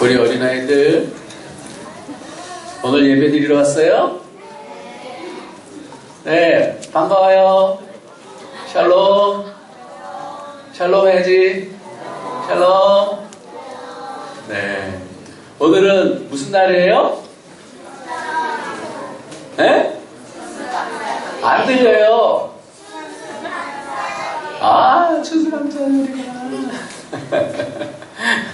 우리 어린아이들 오늘 예배 드리러 왔어요? 네, 반가워요. 샬롬. 샬롬 해야지. 샬롬. 네, 오늘은 무슨 날이에요? 네? 안 들려요. 아, 추수감사절이구나.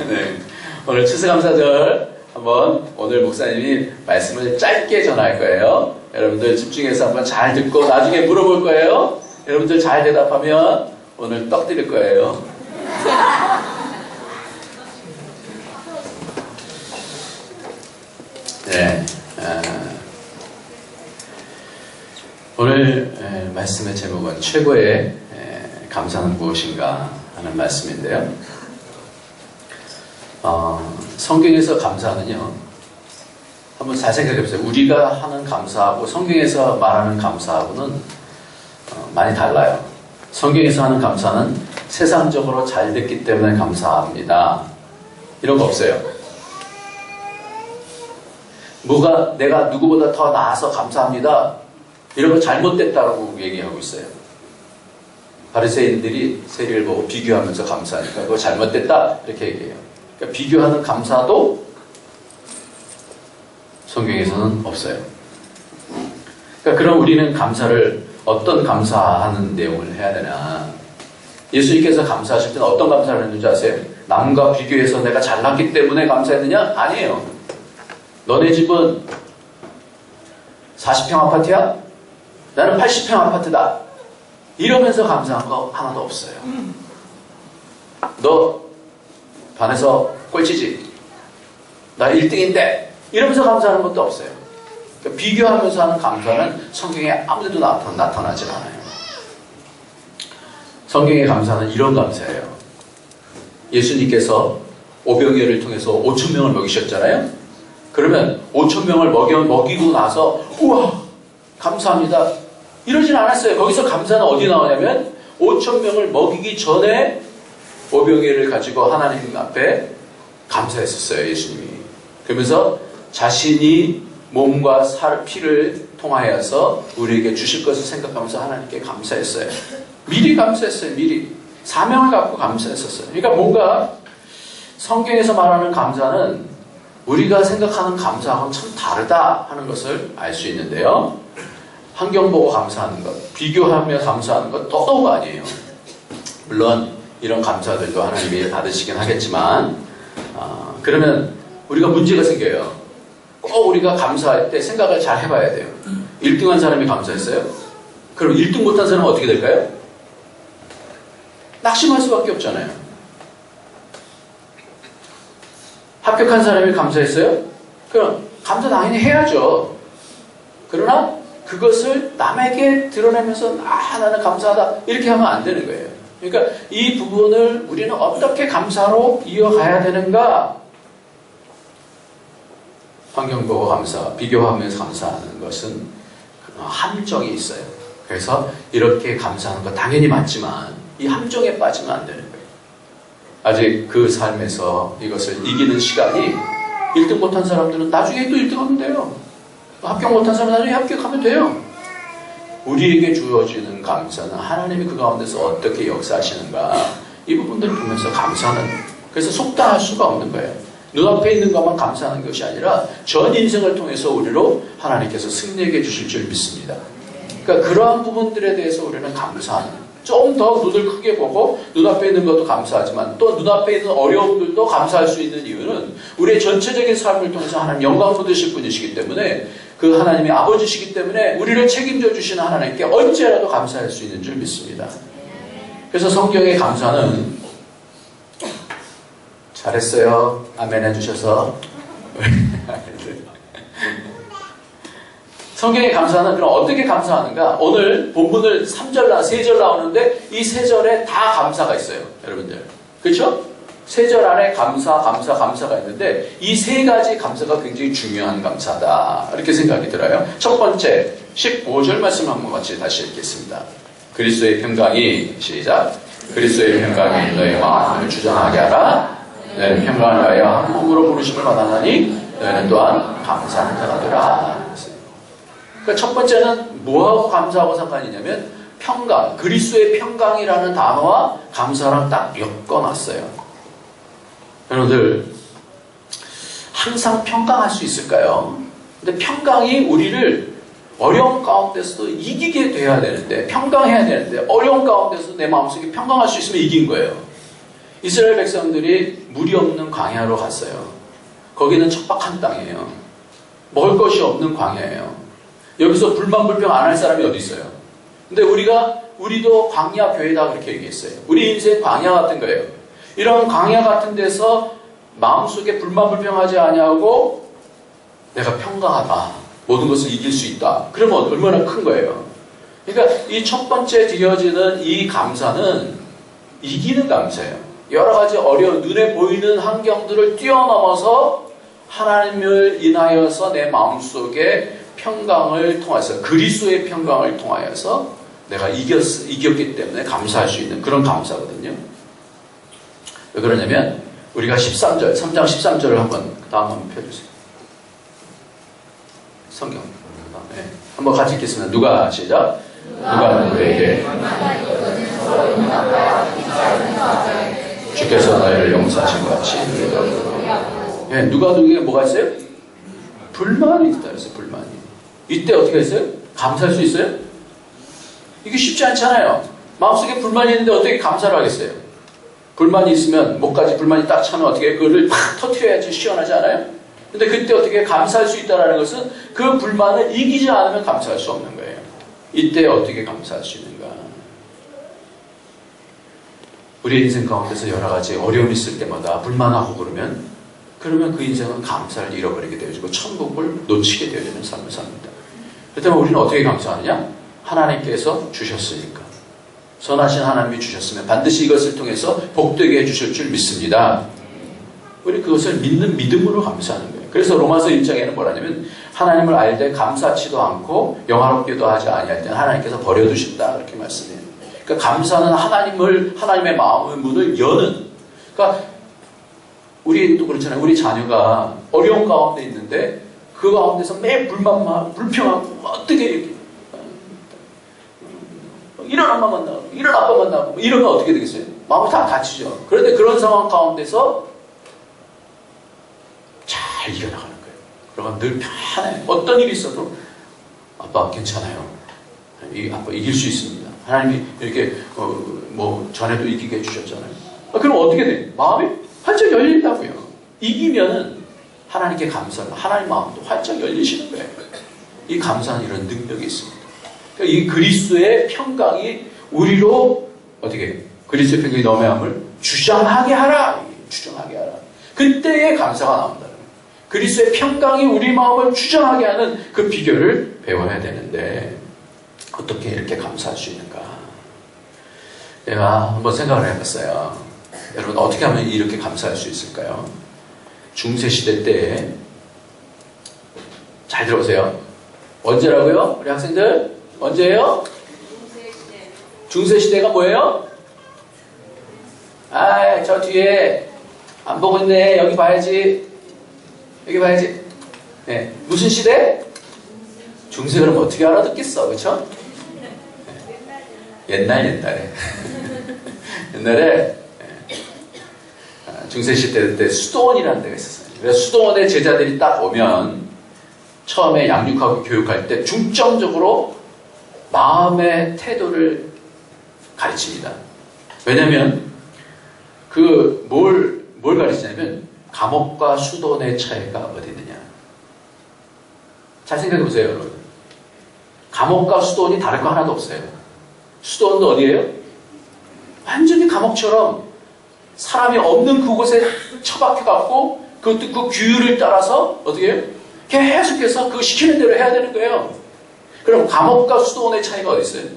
네, 오늘 추수감사절 한번 오늘 목사님이 말씀을 짧게 전할 거예요. 여러분들 집중해서 한번 잘 듣고 나중에 물어볼 거예요. 여러분들 잘 대답하면 오늘 떡 드릴 거예요. 네, 오늘 말씀의 제목은 최고의 감사는 무엇인가 하는 말씀인데요. 성경에서 감사는요, 한번 잘 생각해 보세요. 우리가 하는 감사하고 성경에서 말하는 감사하고는 많이 달라요. 성경에서 하는 감사는 세상적으로 잘 됐기 때문에 감사합니다. 이런 거 없어요. 뭐가 내가 누구보다 더 나아서 감사합니다. 이런 거 잘못됐다고 얘기하고 있어요. 바리새인들이 세리를 보고 비교하면서 감사하니까 그거 잘못됐다 이렇게 얘기해요. 그러니까 비교하는 감사도 성경에서는 없어요. 그러니까 그럼 우리는 감사를 어떤 감사하는 내용을 해야 되나? 예수님께서 감사하실 때는 어떤 감사를 했는지 아세요? 남과 비교해서 내가 잘났기 때문에 감사했느냐? 아니에요. 너네 집은 40평 아파트야? 나는 80평 아파트다. 이러면서 감사한 거 하나도 없어요. 너 반에서 꼴찌지? 나 1등인데? 이러면서 감사하는 것도 없어요. 그러니까 비교하면서 하는 감사는 성경에 아무데도 나타나질 않아요. 성경의 감사는 이런 감사예요. 예수님께서 오병이어를 통해서 5,000명을 먹이셨잖아요. 그러면 5,000명을 먹이고 나서 우와 감사합니다 이러진 않았어요. 거기서 감사는 어디 나오냐면 5,000명을 먹이기 전에 오병이어를 가지고 하나님 앞에 감사했었어요. 예수님이. 그러면서 자신이 몸과 피를 통하여서 우리에게 주실 것을 생각하면서 하나님께 감사했어요. 미리 감사했어요. 미리 사명을 갖고 감사했었어요. 그러니까 뭔가 성경에서 말하는 감사는 우리가 생각하는 감사하고는 참 다르다 하는 것을 알 수 있는데요. 환경 보고 감사하는 것, 비교하며 감사하는 것 더더욱 아니에요. 물론 이런 감사들도 하나님이 받으시긴 하겠지만 그러면 우리가 문제가 생겨요. 꼭 우리가 감사할 때 생각을 잘 해봐야 돼요. 1등한 사람이 감사했어요? 그럼 1등 못한 사람은 어떻게 될까요? 낙심할 수밖에 없잖아요. 합격한 사람이 감사했어요? 그럼 감사 당연히 해야죠. 그러나 그것을 남에게 드러내면서 나는 감사하다 이렇게 하면 안 되는 거예요. 그러니까 이 부분을 우리는 어떻게 감사로 이어가야 되는가? 환경 보고 감사, 비교하면서 감사하는 것은 함정이 있어요. 그래서 이렇게 감사하는 거 당연히 맞지만 이 함정에 빠지면 안 되는 거예요. 아직 그 삶에서 이것을 이기는 시간이 1등 못한 사람들은 나중에 또 1등하면 돼요. 합격 못한 사람은 나중에 합격하면 돼요. 우리에게 주어지는 감사는 하나님이 그 가운데서 어떻게 역사하시는가 이 부분들을 보면서 감사는 그래서 속단할 수가 없는 거예요. 눈앞에 있는 것만 감사하는 것이 아니라 전 인생을 통해서 우리로 하나님께서 승리하게 주실 줄 믿습니다. 그러니까 그러한 부분들에 대해서 우리는 감사하는 좀 더 눈을 크게 보고 눈앞에 있는 것도 감사하지만 또 눈앞에 있는 어려움들도 감사할 수 있는 이유는 우리의 전체적인 삶을 통해서 하나님 영광 받으실 분이시기 때문에 그 하나님이 아버지시기 때문에 우리를 책임져 주시는 하나님께 언제라도 감사할 수 있는 줄 믿습니다. 그래서 성경의 감사는 잘했어요. 아멘 해주셔서 성경의 감사는 그럼 어떻게 감사하는가? 오늘 본문을 3절 나오는데 이 3절에 다 감사가 있어요. 여러분들. 그렇죠? 3절 안에 감사가 있는데 이 3가지 감사가 굉장히 중요한 감사다. 이렇게 생각이 들어요. 첫 번째 15절 말씀 한번 같이 다시 읽겠습니다. 그리스도의 평강이 시작. 그리스도의 평강이 너의 마음을 주장하게 하라. 너희는 평강을 위하여 한 몸으로 부르심을 받았나니 너희는 또한 감사하는 자가 되라. 그러니까 첫 번째는 뭐하고 감사하고 상관이 있냐면 평강, 그리스도의 평강이라는 단어와 감사랑 딱 엮어놨어요. 여러분들 항상 평강할 수 있을까요? 근데 평강이 우리를 어려운 가운데서도 이기게 돼야 되는데, 평강해야 되는데, 어려운 가운데서도 내 마음속에 평강할 수 있으면 이긴 거예요. 이스라엘 백성들이 물이 없는 광야로 갔어요. 거기는 척박한 땅이에요. 먹을 것이 없는 광야예요. 여기서 불만불평 안 할 사람이 어디 있어요? 근데 우리도 광야 교회다 그렇게 얘기했어요. 우리 인생 광야 같은 거예요. 이런 광야 같은 데서 마음속에 불만불평하지 아니하고 내가 평강하다. 모든 것을 이길 수 있다. 그러면 얼마나 큰 거예요. 그러니까 이 첫 번째 드려지는 이 감사는 이기는 감사예요. 여러 가지 어려운 눈에 보이는 환경들을 뛰어넘어서 하나님을 인하여서 내 마음속에 평강을 통해서 그리스도의 평강을 통하여서 내가 이겼기 때문에 감사할 수 있는 그런 감사거든요. 왜 그러냐면 우리가 13절, 3장 13절을 한번 다음 한번 펴주세요. 성경. 네. 한번 같이 읽겠습니다. 누가 시작? 누가 누구에게 주께서 너희를 용서하신 것 같이 네. 누가 누구에게 뭐가 있어요? 불만이 있다 그랬어요. 불만이. 이때 어떻게 했어요? 감사할 수 있어요? 이게 쉽지 않잖아요. 마음속에 불만이 있는데 어떻게 감사를 하겠어요? 불만이 있으면 목까지 불만이 딱 차면 어떻게 그거를 팍 터트려야지 시원하지 않아요? 근데 그때 어떻게 감사할 수 있다는 것은 그 불만을 이기지 않으면 감사할 수 없는 거예요. 이때 어떻게 감사할 수 있는가? 우리 인생 가운데서 여러 가지 어려움이 있을 때마다 불만하고 그러면 그 인생은 감사를 잃어버리게 되어지고 천국을 놓치게 되어지는 삶을 삽니다. 그렇다면 우리는 어떻게 감사하느냐? 하나님께서 주셨으니까. 선하신 하나님이 주셨으면 반드시 이것을 통해서 복되게 해주실 줄 믿습니다. 우리 그것을 믿는 믿음으로 감사하는 거예요. 그래서 로마서 1장에는 뭐라냐면 하나님을 알되 감사치도 않고 영화롭게도 하지 아니할 때는 하나님께서 버려두신다 그렇게 말씀해요. 그러니까 감사는 하나님의 마음의 문을 여는. 그러니까 우리 또 그렇잖아요. 우리 자녀가 어려운 가운데 있는데 그 가운데서 매일 불평하고 어떻게 이렇게 이런 엄마 만나고 이런 아빠 만나고 이러면 어떻게 되겠어요? 마음이 다 다치죠. 그런데 그런 상황 가운데서 잘 이겨나가는 거예요. 그러면 늘 편해. 어떤 일이 있어도 아빠 괜찮아요. 아빠 이길 수 있습니다. 하나님이 이렇게 전에도 이기게 해주셨잖아요. 그럼 어떻게 돼? 마음이 활짝 열린다고요. 이기면은 하나님께 감사하고 하나님 마음도 활짝 열리시는 거예요. 이 감사는 이런 능력이 있습니다. 그러니까 이 그리스도의 평강이 우리로 어떻게 그리스도의 평강이 너의 마음을 주장하게 하라. 주장하게 하라. 그때의 감사가 나온다. 그리스도의 평강이 우리 마음을 주장하게 하는 그 비결을 배워야 되는데 어떻게 이렇게 감사할 수 있는가? 내가 한번 생각을 해봤어요. 여러분 어떻게 하면 이렇게 감사할 수 있을까요? 중세시대 때 잘 들어보세요. 언제라고요? 우리 학생들? 언제예요? 중세시대가 뭐예요? 저 뒤에 안 보고 있네. 여기 봐야지. 여기 봐야지. 네. 무슨 시대? 중세 그럼 어떻게 알아듣겠어? 그쵸? 네. 옛날에. 옛날에 중세시대 때 수도원이라는 데가 있었어요. 그래서 수도원에 제자들이 딱 오면 처음에 양육하고 교육할 때 중점적으로 마음의 태도를 가르칩니다. 왜냐면 뭘 가르치냐면 감옥과 수도원의 차이가 어디 있느냐. 잘 생각해 보세요, 여러분. 감옥과 수도원이 다를 거 하나도 없어요. 수도원도 어디예요? 완전히 감옥처럼 사람이 없는 그곳에 처박혀갖고 그것도 그 규율을 따라서 어떻게 해요? 계속해서 그 시키는 대로 해야 되는 거예요. 그럼 감옥과 수도원의 차이가 어디 있어요?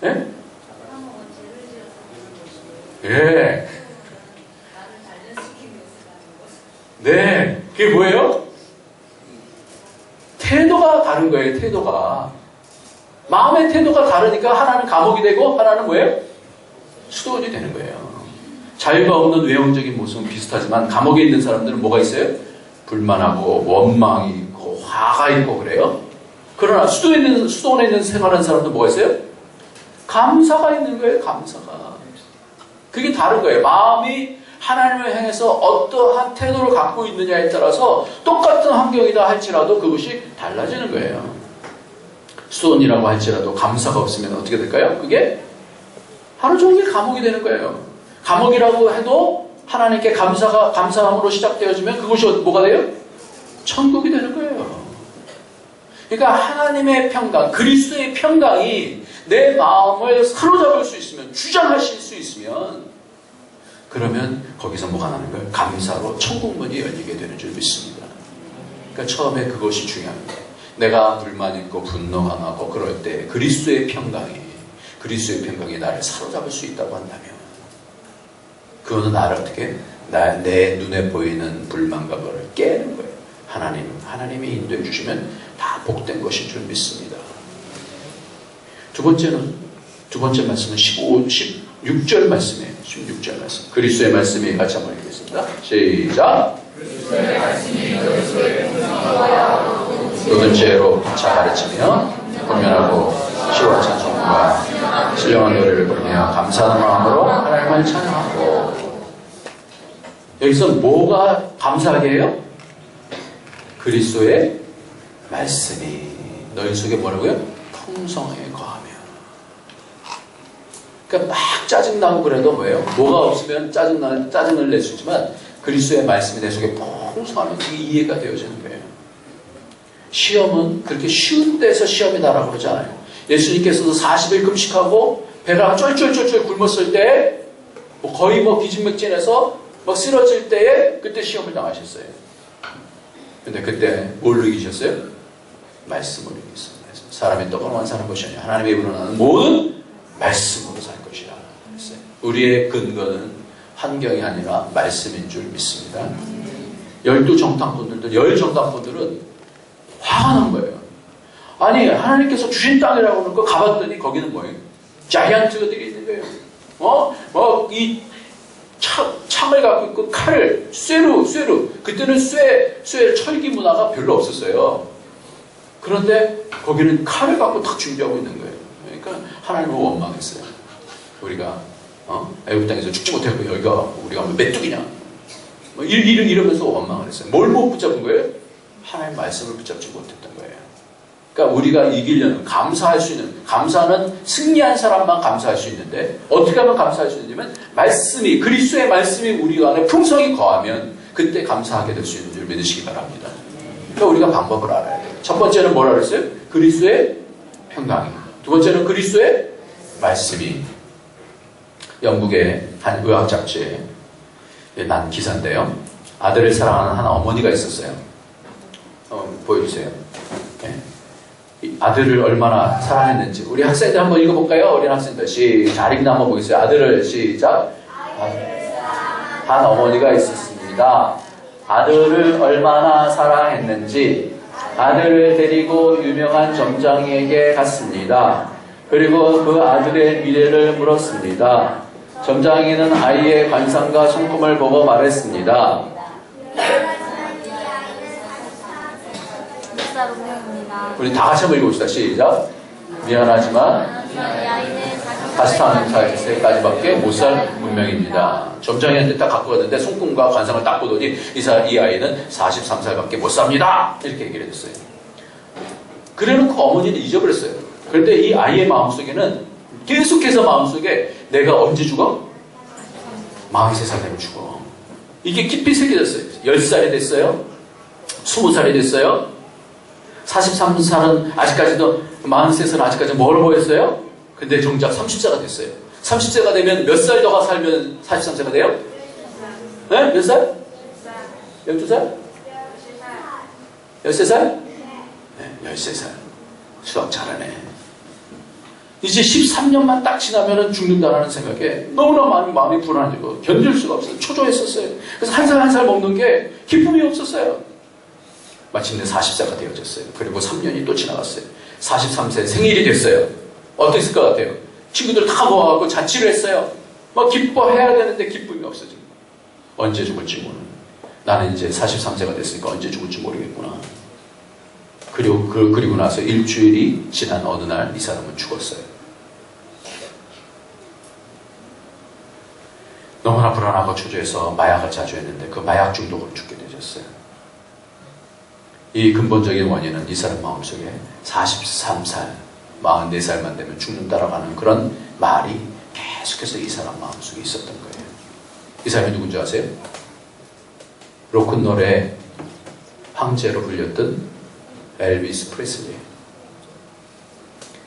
네? 예. 네. 그게 뭐예요? 태도가 다른 거예요, 태도가. 마음의 태도가 다르니까 하나는 감옥이 되고 하나는 뭐예요? 수도원이 되는 거예요. 자유가 없는 외형적인 모습은 비슷하지만 감옥에 있는 사람들은 뭐가 있어요? 불만하고 원망이 있고 화가 있고 그래요. 그러나 수도원에 있는 생활하는 사람도 뭐가 있어요? 감사가 있는 거예요. 감사가. 그게 다른 거예요. 마음이 하나님을 향해서 어떠한 태도를 갖고 있느냐에 따라서 똑같은 환경이다 할지라도 그것이 달라지는 거예요. 수도원이라고 할지라도 감사가 없으면 어떻게 될까요? 그게 하루 종일 감옥이 되는 거예요. 감옥이라고 해도 하나님께 감사함으로 시작되어지면 그것이 뭐가 돼요? 천국이 되는 거예요. 그러니까 하나님의 평강, 그리스도의 평강이 내 마음을 사로잡을 수 있으면, 주장하실 수 있으면, 그러면 거기서 뭐가 나는 거예요? 감사로 천국문이 열리게 되는 줄 믿습니다. 그러니까 처음에 그것이 중요합니다. 내가 불만 있고 분노가 나고 그럴 때 그리스도의 평강이 나를 사로잡을 수 있다고 한다면, 그거는 나를 어떻게? 내 눈에 보이는 불만과 그걸 깨는 거예요. 하나님이 인도해 주시면 다 복된 것인 줄 믿습니다. 두 번째 말씀은 16절 말씀이에요. 16절 말씀. 그리스도의 말씀이 같이 한번 읽겠습니다. 시작. 그리스도의 말씀이 모든 죄로 차 가르치며 권면하고 시와 찬송과 신령한 노래를 부르며 감사하는 마음으로 하나님을 찬양하고. 여기서 뭐가 감사하게 해요? 그리스도의 말씀이 너희 속에 뭐라고요? 풍성하게 거하며. 그러니까 막 짜증나고 그래도 뭐예요? 뭐가 없으면 짜증을 낼 수 있지만 그리스도의 말씀이 내 속에 풍성하면 그게 이해가 되어지는 거예요. 시험은 그렇게 쉬운 데서 시험이다라고 그러지 않아요. 예수님께서도 40일 금식하고 배가 쫄쫄쫄쫄 굶었을 때 거의 기진맥진해서 쓰러질 때에 그때 시험을 당하셨어요. 근데 그때 뭘로 이기셨어요? 말씀으로 이겼어요. 사람의 떡으로만 사는 것이 아니라 하나님의 입으로 나는 모든 말씀으로 살 것이라 했어요. 우리의 근거는 환경이 아니라 말씀인 줄 믿습니다. 12정탐꾼들은 화가 난 거예요. 아니 하나님께서 주신 땅이라고 그러고 가봤더니 거기는 뭐예요? 자이언트들이 있는 거예요. 이 창을 갖고 있고 칼을 쇠로 그때는 쇠 철기 문화가 별로 없었어요. 그런데 거기는 칼을 갖고 딱 준비하고 있는 거예요. 그러니까 하나님을 원망했어요. 우리가 애굽 땅에서 죽지 못했고 여기가 우리가 메뚜기냐 이러면서 원망을 했어요. 뭘 못 붙잡은 거예요? 하나님의 말씀을 붙잡지 못했던 거예요. 그러니까 우리가 이기려면 감사할 수 있는, 감사는 승리한 사람만 감사할 수 있는데 어떻게 하면 감사할 수 있냐면 그리스도의 말씀이 우리 안에 풍성히 거하면 그때 감사하게 될 수 있는 줄 믿으시기 바랍니다. 그러니까 우리가 방법을 알아야 돼요. 첫 번째는 뭐라 그랬어요? 그리스도의 평강이. 두 번째는 그리스도의 말씀이. 영국의 한 의학 잡지에 난 기사인데요. 아들을 사랑하는 한 어머니가 있었어요. 보여주세요. 네. 이 아들을 얼마나 사랑했는지 우리 학생들 한번 읽어볼까요? 어린 학생들 잘 읽나 한번 보겠어요. 아들을 시작. 한 어머니가 있었습니다. 아들을 얼마나 사랑했는지 아들을 데리고 유명한 점장이에게 갔습니다. 그리고 그 아들의 미래를 물었습니다. 점장이는 아이의 관상과 손금을 보고 말했습니다. 우리 다 같이 한번 읽어봅시다. 시작. 미안하지만 43살까지밖에 못 살 문명입니다. 점장이한테 딱 갖고 갔는데 손금과 관상을 딱 보더니 이 아이는 43살밖에 못 삽니다. 이렇게 얘기를 했어요. 그래놓고 어머니는 잊어버렸어요. 그런데 이 아이의 마음속에는 계속해서 마음속에 내가 언제 죽어? 43살 되면 죽어. 이게 깊이 새겨졌어요. 10살이 됐어요. 20살이 됐어요. 43살은 아직까지도 43살은 아직까지 멀어 보였어요. 근데 정작 30세가 됐어요. 30세가 되면 몇 살 더 살면 43세가 돼요? 네? 몇 살? 12살? 13살? 네, 13살. 수학 잘하네. 이제 13년만 딱 지나면 죽는다라는 생각에 너무나 마음이 불안해지고 견딜 수가 없어요. 초조했었어요. 그래서 한 살 한 살 먹는 게 기쁨이 없었어요. 마침내 40세가 되어졌어요. 그리고 3년이 또 지나갔어요. 43세 생일이 됐어요. 어땠을 것 같아요? 친구들 다 모아갖고 잔치를 했어요. 막 기뻐해야 되는데 기쁨이 없어진 거예요. 언제 죽을지 모르는. 나는 이제 43세가 됐으니까 언제 죽을지 모르겠구나. 그리고 나서 일주일이 지난 어느 날 이 사람은 죽었어요. 너무나 불안하고 초조해서 마약을 자주 했는데 그 마약 중독으로 죽게 되셨어요. 이 근본적인 원인은 이 사람 마음속에 43살, 44살만 되면 죽는다라고 하는 그런 말이 계속해서 이 사람 마음속에 있었던 거예요. 이 사람이 누군지 아세요? 로큰롤의 황제로 불렸던 엘비스 프레슬리.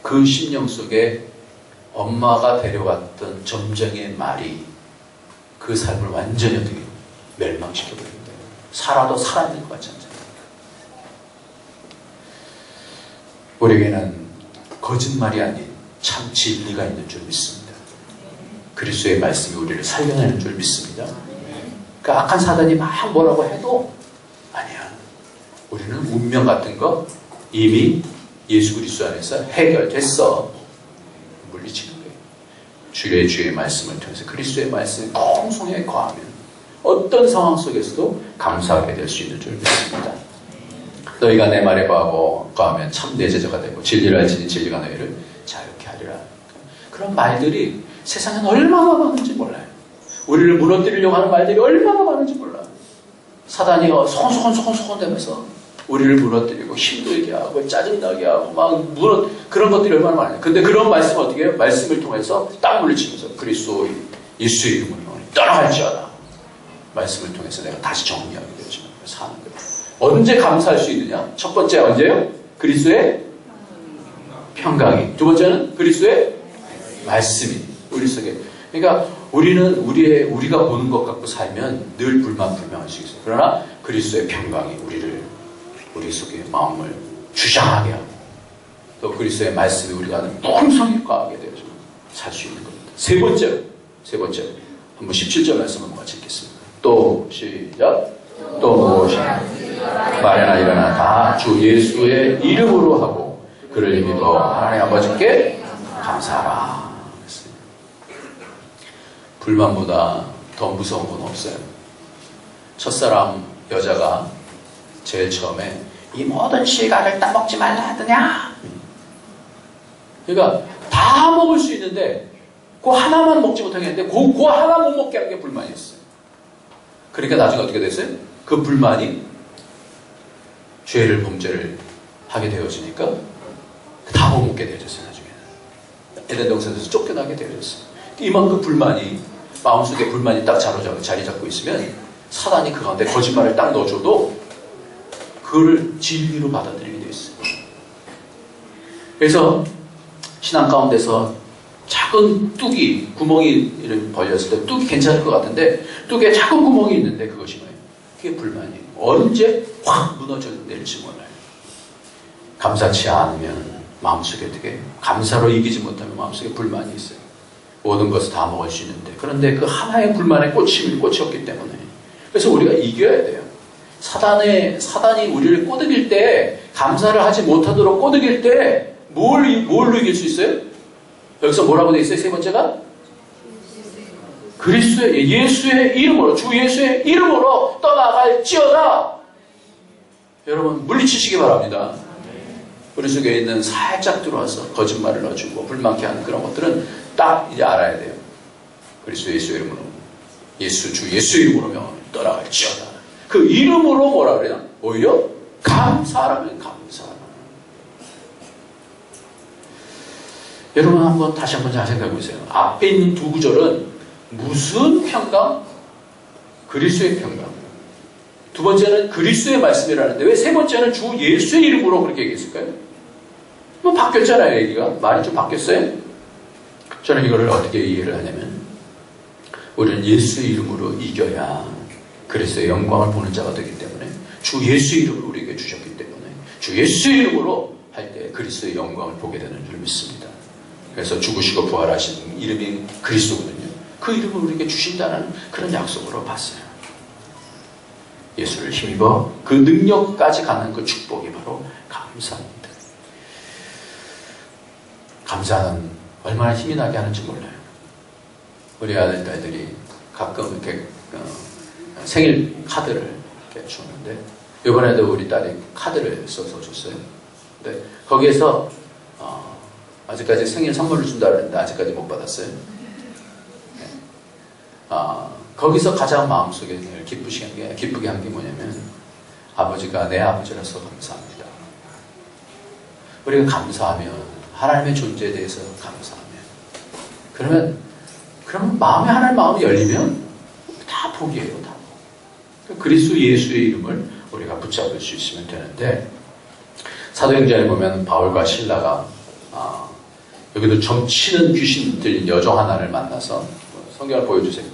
그 심령 속에 엄마가 데려왔던 점쟁이의 말이 그 삶을 완전히 어떻게 멸망시켜버립니다. 살아도 살아있는 것 같지 않잖아요. 우리에게는 거짓말이 아닌 참 진리가 있는 줄 믿습니다. 그리스도의 말씀이 우리를 살려내는 줄 믿습니다. 그 악한 사단이 막 뭐라고 해도 아니야. 우리는 운명 같은 거 이미 예수 그리스도 안에서 해결됐어. 물리치는 거예요. 주의 말씀을 통해서 그리스도의 말씀에 공송하게 거하면 어떤 상황 속에서도 감사하게 될 수 있는 줄 믿습니다. 너희가 내 말에 거하면 참 내 제자가 되고 진리를 알지니 진리가 너희를 자유케 하리라. 그런 말들이 세상엔 얼마나 많은지 몰라요. 우리를 무너뜨리려고 하는 말들이 얼마나 많은지 몰라요. 사단이 소곤소곤 되면서 우리를 무너뜨리고 힘들게 하고 짜증나게 하고 그런 것들이 얼마나 많아요. 근데 그런 말씀을 어떻게 해요? 말씀을 통해서 딱 물리치면서 그리스도 예수의 이름으로 떠나갈지어다. 말씀을 통해서 내가 다시 정리하게 되지만 사는 거예요. 언제 감사할 수 있느냐? 첫 번째 언제요? 그리스도의 평강이. 두 번째는 그리스도의 말씀이 우리 속에. 그러니까 우리는 우리가 보는 것 갖고 살면 늘 불만불명할 수 있어요. 그러나 그리스도의 평강이 우리 속에 마음을 주장하게 하고 또 그리스도의 말씀이 우리가 풍성히 과하게 되어서 살 수 있는 겁니다. 세 번째 한번 17절 말씀 한번 같이 읽겠습니다. 또 시작. 또 무엇이 말이나 일어나 다 주 예수의 이름으로 하고 그를 힘입어 하나님 아버지께 감사하라. 불만보다 더 무서운 건 없어요. 첫사람 여자가 제일 처음에 이 모든 실과를 따먹지 말라 하더냐. 그러니까 다 먹을 수 있는데 그 하나만 먹지 못하게 했는데 그 하나 못 먹게 한 게 불만이었어요. 그러니까 나중에 어떻게 됐어요? 그 불만이 범죄를 하게 되어지니까 다 못 먹게 되어졌어요. 나중에는 에덴 동산에서 쫓겨나게 되어졌어요. 이만큼 불만이 마음속에 불만이 딱 자리 잡고 있으면 사단이 그 가운데 거짓말을 딱 넣어줘도 그걸 진리로 받아들이게 되어 있어요. 그래서 신앙 가운데서 작은 뚝이 구멍이 벌렸을 때 뚝이 괜찮을 것 같은데 뚝에 작은 구멍이 있는데 그것이 뭐예요? 그게 불만이에요. 언제 확 무너져 내릴지 몰라요. 감사치 않으면 마음속에 어떻게 감사로 이기지 못하면 마음속에 불만이 있어요. 모든 것을 다 먹을 수 있는데 그런데 그 하나의 불만에 꽂혔기 때문에 그래서 우리가 이겨야 돼요. 사단이 우리를 꼬드길 때 감사를 하지 못하도록 꼬드길 때 뭘로 이길 수 있어요? 여기서 뭐라고 돼 있어요? 세 번째가 그리스도의 예수의 이름으로 주 예수의 이름으로 떠나갈지어다. 여러분 물리치시기 바랍니다. 우리 속에 있는 살짝 들어와서 거짓말을 넣어주고 불만케 하는 그런 것들은 딱 이제 알아야 돼요. 그리스도 예수의 이름으로 주 예수의 이름으로 떠나갈지어다. 그 이름으로 뭐라 그래요? 오히려 감사하라면 감사하라. 여러분 다시 한번 잘 생각해 보세요. 앞에 있는 두 구절은 무슨 평강? 그리스도의 평강. 두 번째는 그리스도의 말씀이라는데 왜 세 번째는 주 예수의 이름으로 그렇게 얘기했을까요? 뭐 바뀌었잖아요. 얘기가. 말이 좀 바뀌었어요. 저는 이거를 어떻게 이해를 하냐면 우리는 예수의 이름으로 이겨야 그리스도의 영광을 보는 자가 되기 때문에 주 예수의 이름을 우리에게 주셨기 때문에 주 예수의 이름으로 할 때 그리스도의 영광을 보게 되는 줄 믿습니다. 그래서 죽으시고 부활하신 이름이 그리스도거든요. 그 이름을 우리에게 주신다는 그런 약속으로 봤어요. 예수를 힘입어 그 능력까지 가는 그 축복이 바로 감사입니다. 감사는 얼마나 힘이 나게 하는지 몰라요. 우리 아들, 딸들이 가끔 이렇게 생일 카드를 이렇게 주는데 이번에도 우리 딸이 카드를 써서 줬어요. 근데 거기에서 아직까지 생일 선물을 준다 그랬는데 아직까지 못 받았어요. 거기서 가장 마음속에 기쁘게 한 게 뭐냐면 아버지가 내 아버지라서 감사합니다. 우리가 감사하면 하나님의 존재에 대해서 감사하면 그러면 마음에 하나님 마음이 열리면 다 복이에요. 다 복. 그리스도 예수의 이름을 우리가 붙잡을 수 있으면 되는데 사도행전에 보면 바울과 실라가 여기도 점치는 귀신 들린 여종 하나를 만나서 성경을 보여주세요.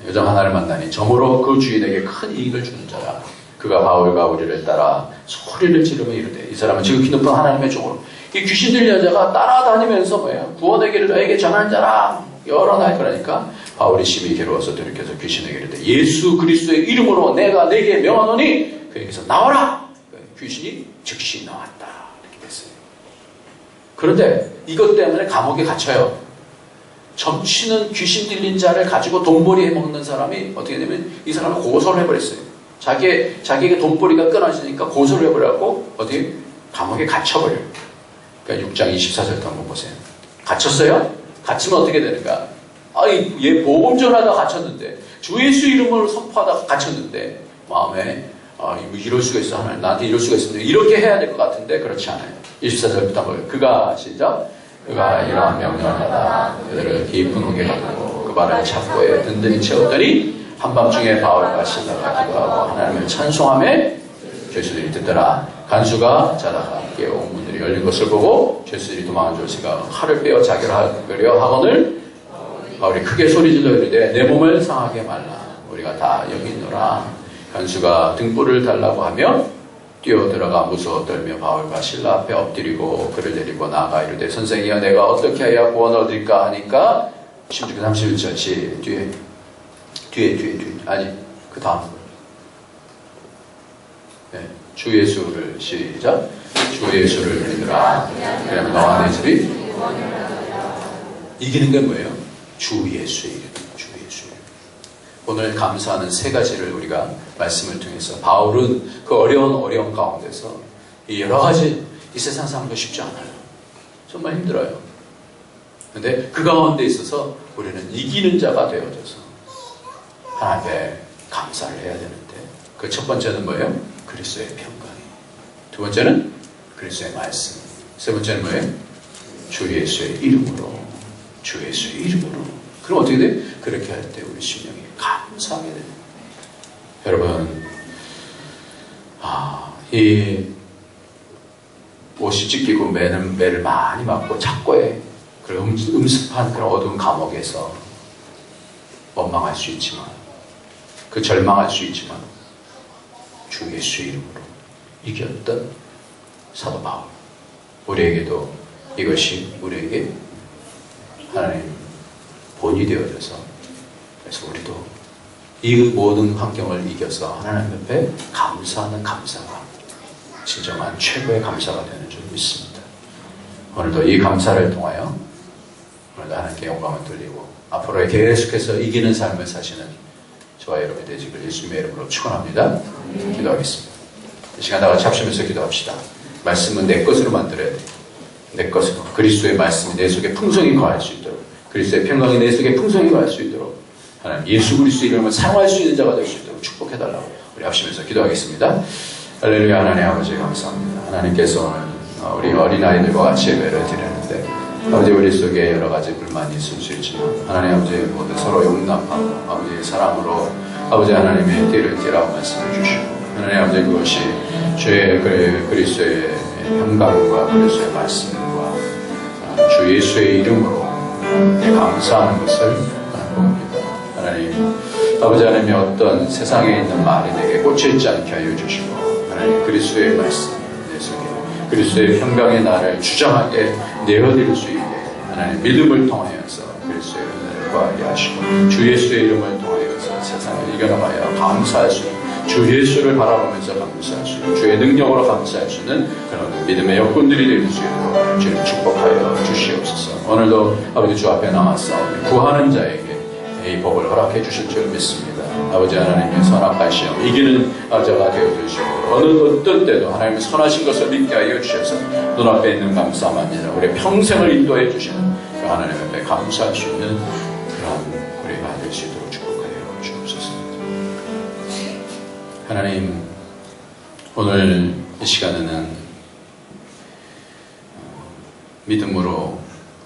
여종 하나를 만나니 점으로 그 주인에게 큰 이익을 주는 자라. 그가 바울과 우리를 따라 소리를 지르며 이르되 이 사람은 지극히 높은 하나님의 종으로 이 귀신 들린 여자가 따라다니면서 뭐예요? 구원의 길을 너에게 전하는 자라. 여러 날 그러니까 바울이 심히 괴로워서 돌이켜서 귀신에게 이르되 예수 그리스도의 이름으로 내가 네게 명하노니 그에게서 나와라. 귀신이 즉시 나왔다. 이렇게 됐어요. 그런데 이것 때문에 감옥에 갇혀요. 점치는 귀신 들린 자를 가지고 돈벌이 해먹는 사람이 어떻게 되면 이 사람을 고소를 해버렸어요. 자기에게 돈벌이가 끊어지니까 고소를 해버려갖고 어떻게 감옥에 갇혀버려요. 그러니까 6장 24절도 한번 보세요. 갇혔어요? 갇히면 어떻게 되는가? 얘 복음 전하다 갇혔는데 주 예수 이름을 선포하다가 갇혔는데 마음에 이럴 수가 있어. 하나님 나한테 이럴 수가 있었는데 이렇게 해야 될 것 같은데 그렇지 않아요. 24절부터 한번 그가 시작. 그가 이러한 명령을 받아 그들을 깊은 홍에 가두고 그 발을 창고에 든든히 채웠더니 한밤중에 바울과 실라가 기도하고 하나님을 찬송하며 죄수들이 듣더라. 간수가 자다가 깨어 문들이 열린 것을 보고 죄수들이 도망한 줄 생각 칼을 빼어 자기를 하려 하거늘 바울이 크게 소리질러 이르되 내 몸을 상하게 말라. 우리가 다 여기 있노라. 간수가 등불을 달라고 하며 뛰어들어가 무서워 떨며 바울과 실라 앞에 엎드리고 그를 데리고 나아가 이르되 선생이여 내가 어떻게 해야 구원을 얻을까 하니까 16절 31절 뒤에 아니 그 다음 네, 주 예수를 시작 주 예수를 믿으라 그러면 너와 내 집이 이기는 게 뭐예요? 주 예수의 이름 주 예수의 이름. 오늘 감사하는 세 가지를 우리가 말씀을 통해서 바울은 그 어려운 가운데서 이 여러 가지 이 세상 삶도 쉽지 않아요. 정말 힘들어요. 그런데 그 가운데 있어서 우리는 이기는 자가 되어져서 하나님께 감사를 해야 되는데 그 첫 번째는 뭐예요? 그리스도의 평강이. 두 번째는 그리스도의 말씀. 세 번째는 뭐예요? 주 예수의 이름으로. 주 예수의 이름으로. 그럼 어떻게 돼? 그렇게 할 때 우리 심령이 감사하게 됩니다. 여러분, 이 옷이 찢기고 매를 많이 맞고 착고에 그런 음습한 그런 어두운 감옥에서 원망할 수 있지만, 그 절망할 수 있지만, 주 예수의 이름으로 이겼던 사도 바울. 우리에게도 이것이 우리에게 하나님 본이 되어져서 그래서 우리도 이 모든 환경을 이겨서 하나님 옆에 감사하는 감사가 진정한 최고의 감사가 되는 줄 믿습니다. 오늘도 이 감사를 통하여 오늘도 하나님께 영광을 돌리고 앞으로 계속해서 이기는 삶을 사시는 저와 여러분이 되시길 예수님의 이름으로 축원합니다. 기도하겠습니다. 이 시간 다 같이 합심해서 기도합시다. 말씀은 내 것으로 만들어야 돼. 내 것으로 그리스도의 말씀이 내 속에 풍성히 거할 수 있도록 그리스도의 평강이 내 속에 풍성히 거할 수 있도록 하나님 예수 그리스도의 이름을 사용할 수 있는 자가 될 수 있도록 축복해달라고 우리 합심해서 기도하겠습니다. 할렐루야. 하나님 아버지 감사합니다. 하나님께서 우리 어린아이들과 같이 예배를 드리는데 아버지 우리 속에 여러 가지 불만이 있을 수 있지만 하나님 아버지 모두 서로 용납하고 아버지의 사랑으로 아버지 하나님의 띠를 띠라고 말씀해 주시고 하나님 아버지 그것이 주의 그리스도의 평강과 그리스도의 말씀과 주 예수의 이름으로 감사하는 것을 봅니다. 하나님 아버지 하나님의 어떤 세상에 있는 말이 내게 꽂혀있지 않게 하여 주시고 하나님 그리스도의 말씀 내 속에 그리스도의 평강의 나를 주장하게 내어드릴 수 있게 하나님 믿음을 통하여서 그리스도의 은혜를 구하게 하시고 주 예수의 이름을 통하여서 세상을 이겨나가야 감사할 수 있는 주 예수를 바라보면서 감사할 수 있는 주의 능력으로 감사할 수 있는 그런 믿음의 여건들이 될 수 있도록 주님 축복하여 주시옵소서. 오늘도 아버지 주 앞에 나와서 구하는 자에게 이 복을 허락해 주실 줄 믿습니다. 아버지 하나님의 선악과 시험 이기는 자가 되어 주시고 어떤 때도 하나님의 선하신 것을 믿게 하여 주셔서 눈앞에 있는 감사함 아니라 우리 평생을 인도해 주시는 그 하나님 앞에 감사할 수 있는 그런 우리가 될 수 있도록 축복하여 주옵소서. 하나님, 오늘 이 시간에는 믿음으로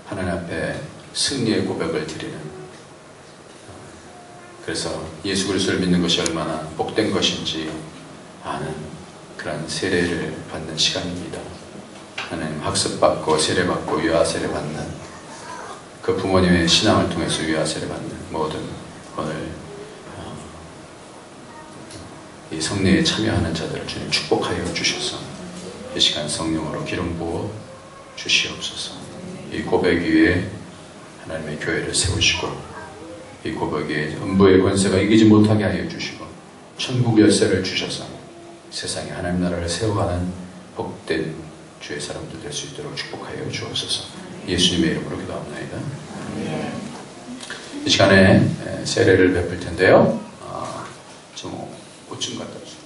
하나님 앞에 승리의 고백을 드리는, 그래서 예수 그리스도를 믿는 것이 얼마나 복된 것인지 아는 그런 세례를 받는 시간입니다. 하나님, 학습받고 세례받고 유아 세례 받는 그 부모님의 신앙을 통해서 유아 세례 받는 모든 오늘 이 성례에 참여하는 자들을 주님 축복하여 주셔서 이 시간 성령으로 기름 부어 주시옵소서. 이 고백 위에 하나님의 교회를 세우시고 이 고백 위에 음부의 권세가 이기지 못하게 하여 주시고 천국 열쇠를 주셔서 세상에 하나님 나라를 세워가는 복된 주의 사람들 될 수 있도록 축복하여 주옵소서. 예수님의 이름으로 기도합니다. 이 시간에 세례를 베풀 텐데요. 좀 옷 좀 갖다 주세요.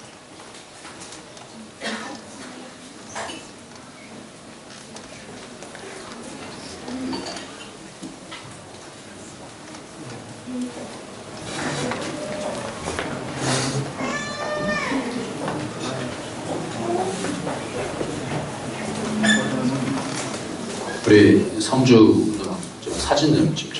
우리 성주 좀 사진 좀 찍자.